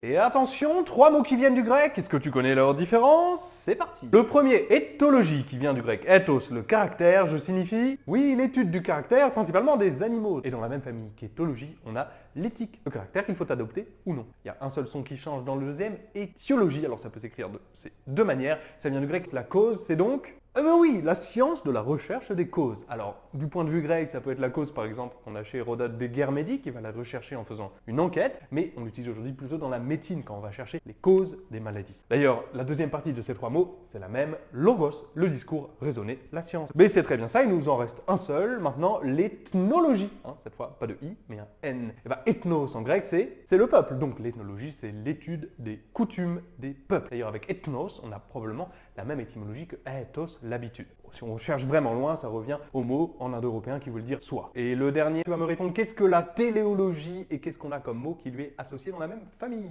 Et attention, 3 mots qui viennent du grec, est-ce que tu connais leur différence? C'est parti. Le premier, éthologie, qui vient du grec ethos, le caractère, je signifie, oui, l'étude du caractère, principalement des animaux. Et dans la même famille qu'éthologie, on a l'éthique, le caractère qu'il faut adopter ou non. Il y a un seul son qui change dans le deuxième, étiologie, alors ça peut s'écrire de ces deux manières, ça vient du grec, la cause, c'est donc... ben oui, la science de la recherche des causes. Alors, du point de vue grec, ça peut être la cause, par exemple, qu'on a chez Hérodote des guerres médiques, il va la rechercher en faisant une enquête, mais on l'utilise aujourd'hui plutôt dans la médecine, quand on va chercher les causes des maladies. D'ailleurs, la deuxième partie de ces 3 mots, c'est la même, logos, le discours raisonné, la science. Mais c'est très bien ça, il nous en reste un seul, maintenant, l'ethnologie. Cette fois, pas de i, mais un n. Et bien, ethnos en grec, c'est le peuple. Donc, l'ethnologie, c'est l'étude des coutumes des peuples. D'ailleurs, avec ethnos, on a probablement la même étymologie que ethos, l'habitude. Si on cherche vraiment loin, ça revient au mot en indo-européen qui veut dire soi. Et le dernier, tu vas me répondre qu'est-ce que la téléologie et qu'est-ce qu'on a comme mot qui lui est associé dans la même famille?